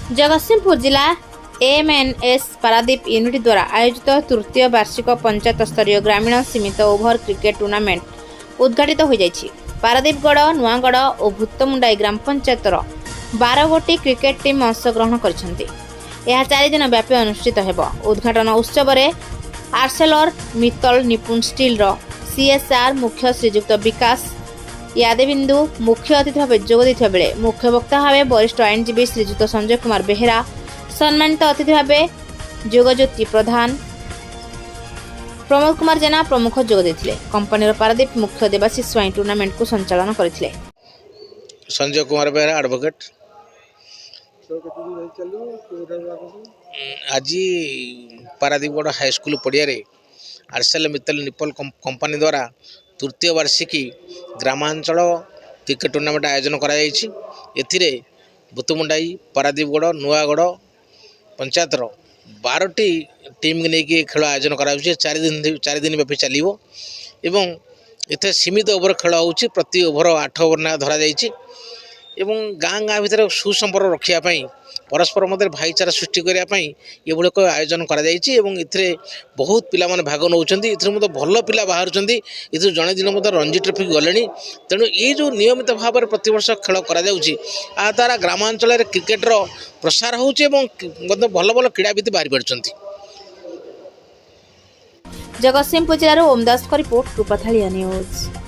जगतसिंहपुर जिला MNS Paradip unit द्वारा आयोजित तृतीय वार्षिक पंचायत स्तरीय ग्रामीण सीमित ओभर क्रिकेट टूर्नामेंट उद्घाटित हो जाइछि। पारादीपगढ़ नुआगढ़ और भूतमुंडाई ग्राम पंचायतर 12 गोटी क्रिकेट टीम अंशग्रहण कर 4 दिन व्यापी अनुष्ठित हेब। उद्घाटन उत्सव में आर्सेलर मित्तल निपुण स्टील सीएसआर मुख्य श्रीजुक्त विकास यादविंदु मुख्य अतिथि भाव जोग बेले मुख्य वक्ता भाव वरिष्ठ आईनजीवी श्रीजुक्त संजय कुमार बेहेरा, सम्मानित अतिथि भाव जोगज्योति प्रधान, प्रमोद कुमार जेना प्रमुख जोग देथिले। कंपनी पारादीप मुख्य देवाशीष स्वाई टूर्नामेंट को संचालन करथिले। संजय कुमार बेहेरा एडवोकेट। आज पारादीपगढ़ हाईस्कूल पड़िया आर्सेल मित्तल निपल कंपनी द्वारा तृतीय वार्षिकी ग्रामांचल क्रिकेट टूर्नामेंट आयोजन कर भूतमुंडाई पारादीपगढ़ नुआगढ़ पंचायतर 12टी टीम नहीं खेल आयोजन कर 4 दिन व्यापी चलो एवं इतने सीमित ओवर खेल हो प्रति ओवर 8 ओवर ना धरा एवं गाँ भितर सुसंपर्क रखापी परस्पर मध्य भाईचारा सृष्टि करने ये आयोजन कर बहुत पिला माने भाग नौ भल पिला बाहर जड़े दिन रणजी ट्रॉफी गले तेणु ये जो नियमित भाव में प्रतिवर्ष खेल द्वारा ग्रामांचल क्रिकेटर प्रसार होती भल भल क्रीड़ाविद बाहरी पार्टी। जगतसिंहपुर जिलार ओमदास का रिपोर्ट रूपाथालिया न्यूज।